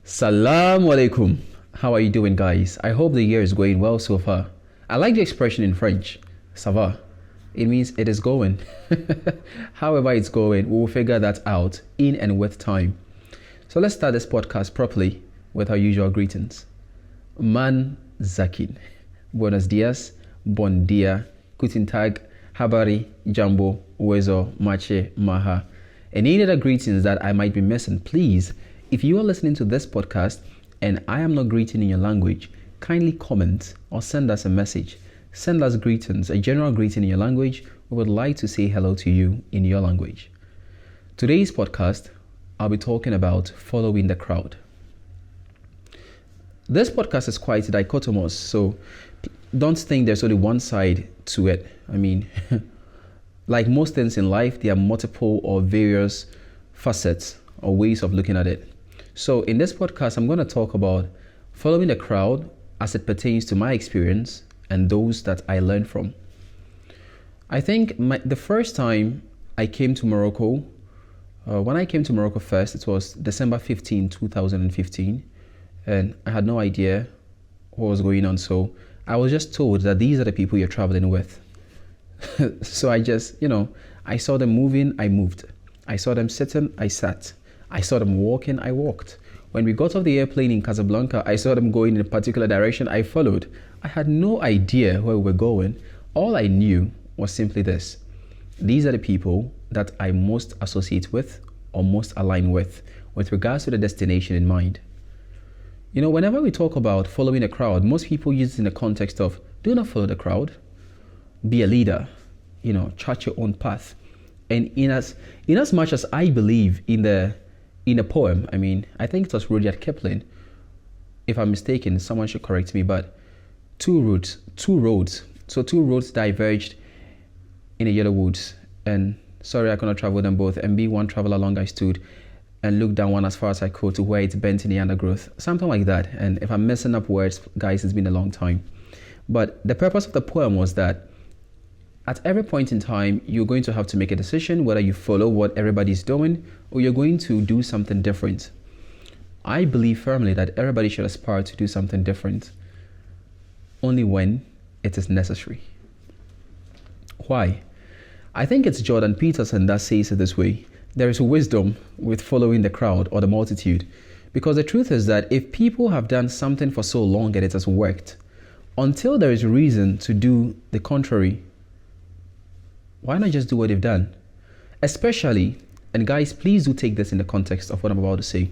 Salam alaikum. How are you doing, guys? I hope the year is going well so far. I like the expression in French, ça va. It means it is going. However it's going, we will figure that out in and with time. So let's start this podcast properly with our usual greetings. Man Zakin. Buenos dias, bon dia, guten tag, habari, jambo, uwezo, mache, maha. And any other greetings that I might be missing, please, if you are listening to this podcast and I am not greeting in your language, kindly comment or send us a message. Send us greetings, a general greeting in your language. We would like to say hello to you in your language. Today's podcast, I'll be talking about following the crowd. This podcast is quite dichotomous, so don't think there's only one side to it. I mean, like most things in life, there are multiple or various facets or ways of looking at it. So in this podcast, I'm going to talk about following the crowd as it pertains to my experience and those that I learned from. I think the first time I came to Morocco, when I came to Morocco first, it was December 15, 2015, and I had no idea what was going on. So I was just told that these are the people you're traveling with. So I just, I saw them moving, I moved. I saw them sitting, I sat. I saw them walking, I walked. When we got off the airplane in Casablanca, I saw them going in a particular direction, I followed. I had no idea where we were going. All I knew was simply this. These are the people that I most associate with or most align with regards to the destination in mind. Whenever we talk about following a crowd, most people use it in the context of do not follow the crowd, be a leader, chart your own path. And in as much as I believe in a poem, I think it was Rudyard Kipling, if I'm mistaken, someone should correct me, but two roads diverged in a yellow woods, and sorry I cannot travel them both, and be one travel along I stood, and looked down one as far as I could to where it bent in the undergrowth, something like that. And if I'm messing up words, guys, it's been a long time. But the purpose of the poem was that at every point in time, you're going to have to make a decision whether you follow what everybody's doing or you're going to do something different. I believe firmly that everybody should aspire to do something different only when it is necessary. Why? I think it's Jordan Peterson that says it this way. There is wisdom with following the crowd or the multitude, because the truth is that if people have done something for so long and it has worked, until there is reason to do the contrary, why not just do what they've done? Especially, and guys, please do take this in the context of what I'm about to say.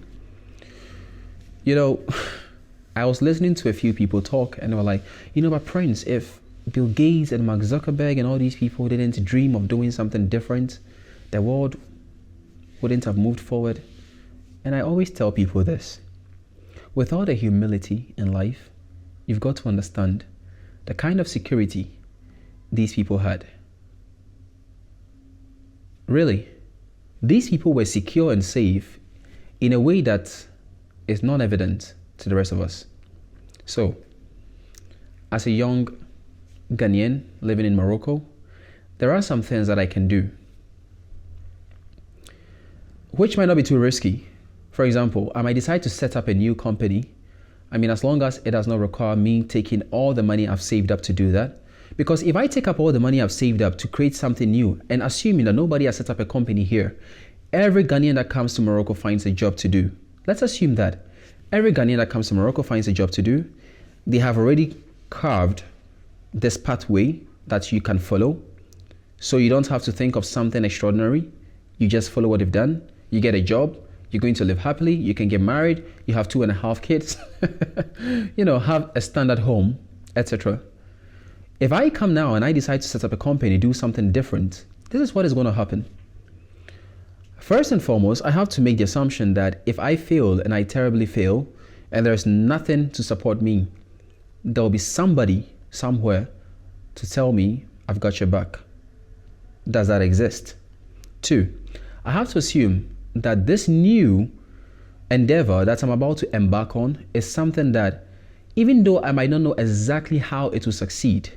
I was listening to a few people talk and they were like, but Prince, if Bill Gates and Mark Zuckerberg and all these people didn't dream of doing something different, the world wouldn't have moved forward. And I always tell people this. With all the humility in life, you've got to understand the kind of security these people had. Really, these people were secure and safe in a way that is not evident to the rest of us. So, as a young Ghanaian living in Morocco, there are some things that I can do which might not be too risky. For example, I might decide to set up a new company. As long as it does not require me taking all the money I've saved up to do that. Because if I take up all the money I've saved up to create something new, and assuming that nobody has set up a company here, every Ghanaian that comes to Morocco finds a job to do. Let's assume that every Ghanaian that comes to Morocco finds a job to do. They have already carved this pathway that you can follow. So you don't have to think of something extraordinary. You just follow what they've done. You get a job. You're going to live happily. You can get married. You have 2.5 kids. Have a standard home, etc. If I come now and I decide to set up a company, do something different, this is what is going to happen. First and foremost, I have to make the assumption that if I fail and I terribly fail and there's nothing to support me, there will be somebody somewhere to tell me I've got your back. Does that exist? 2, I have to assume that this new endeavor that I'm about to embark on is something that, even though I might not know exactly how it will succeed,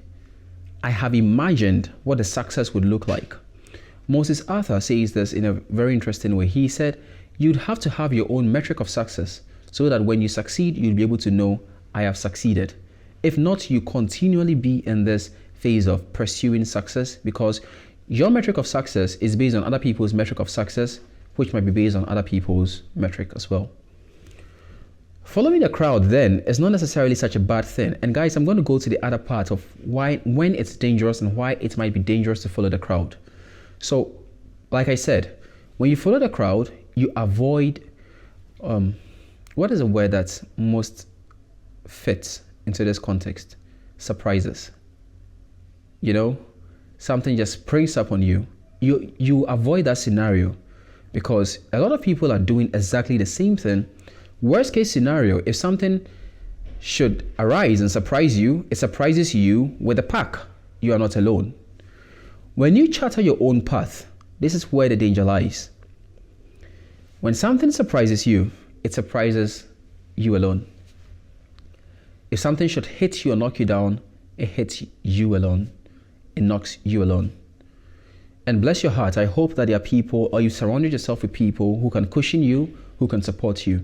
I have imagined what the success would look like. Moses Arthur says this in a very interesting way. He said, you'd have to have your own metric of success so that when you succeed, you'll be able to know, I have succeeded. If not, you continually be in this phase of pursuing success, because your metric of success is based on other people's metric of success, which might be based on other people's metric as well. Following the crowd then is not necessarily such a bad thing. And guys, I'm going to go to the other part of when it's dangerous and why it might be dangerous to follow the crowd. So, like I said, when you follow the crowd, you avoid, what is a word that most fits into this context? Surprises. You know, something just springs up on you. You avoid that scenario because a lot of people are doing exactly the same thing. Worst case scenario, if something should arise and surprise you, it surprises you with a pack. You are not alone. When you charter your own path, this is where the danger lies. When something surprises you, it surprises you alone. If something should hit you or knock you down, it hits you alone. It knocks you alone. And bless your heart, I hope that there are people, or you surrounded yourself with people who can cushion you, who can support you.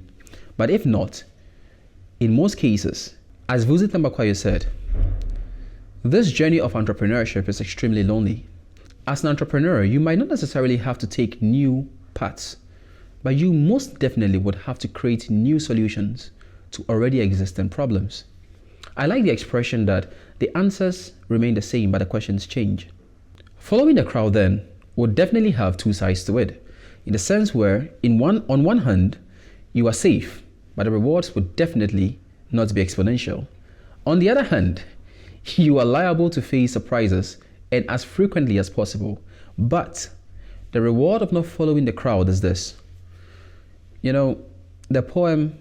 But if not, in most cases, as Vusi Thambakwayo said, this journey of entrepreneurship is extremely lonely. As an entrepreneur, you might not necessarily have to take new paths, but you most definitely would have to create new solutions to already existing problems. I like the expression that the answers remain the same, but the questions change. Following the crowd then would definitely have two sides to it, in the sense where on one hand, you are safe, but the rewards would definitely not be exponential. On the other hand, you are liable to face surprises and as frequently as possible. But the reward of not following the crowd is this. You know, the poem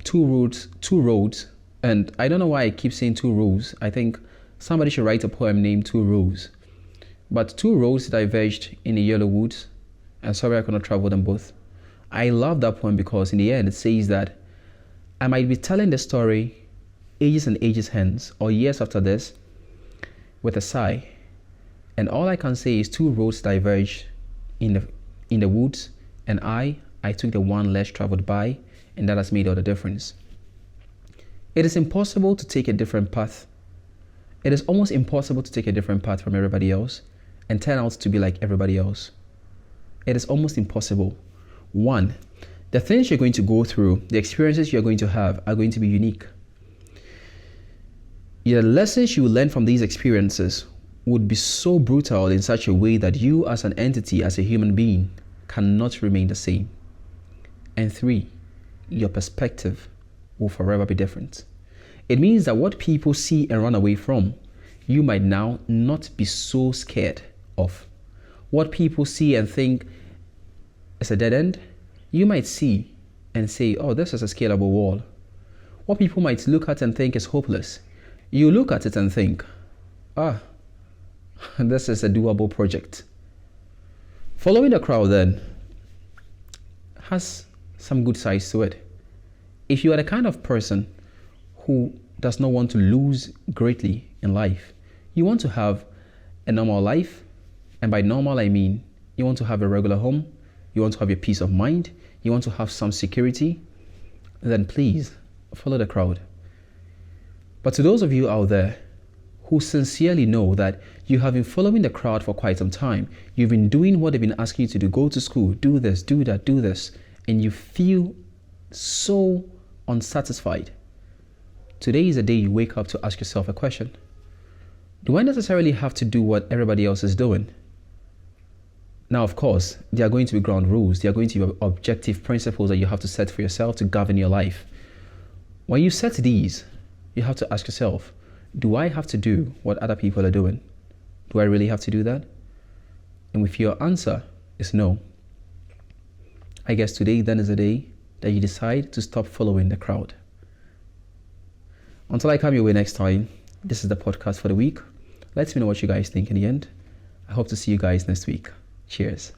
Two Roads, and I don't know why I keep saying two rules. I think somebody should write a poem named Two Rules. But two roads diverged in the yellow woods, and sorry I could not travel them both. I love that poem because in the end it says that I might be telling the story ages and ages hence, or years after this, with a sigh. And all I can say is two roads diverged in the woods, and I took the one less traveled by, and that has made all the difference. It is impossible to take a different path. It is almost impossible to take a different path from everybody else and turn out to be like everybody else. It is almost impossible. One, the things you're going to go through, the experiences you're going to have are going to be unique. The lessons you will learn from these experiences would be so brutal in such a way that you as an entity, as a human being, cannot remain the same. And three, your perspective will forever be different. It means that what people see and run away from, you might now not be so scared of. What people see and think is a dead end, you might see and say, oh, this is a scalable wall. What people might look at and think is hopeless, you look at it and think, this is a doable project. Following the crowd then has some good sides to it. If you are the kind of person who does not want to lose greatly in life, you want to have a normal life, and by normal I mean you want to have a regular home, you want to have your peace of mind, you want to have some security, then please follow the crowd. But to those of you out there who sincerely know that you have been following the crowd for quite some time, you've been doing what they've been asking you to do, go to school, do this, do that, do this, and you feel so unsatisfied, today is the day you wake up to ask yourself a question. Do I necessarily have to do what everybody else is doing? Now, of course, there are going to be ground rules. There are going to be objective principles that you have to set for yourself to govern your life. When you set these, you have to ask yourself, do I have to do what other people are doing? Do I really have to do that? And if your answer is no, I guess today then is the day that you decide to stop following the crowd. Until I come your way next time, this is the podcast for the week. Let me know what you guys think in the end. I hope to see you guys next week. Cheers.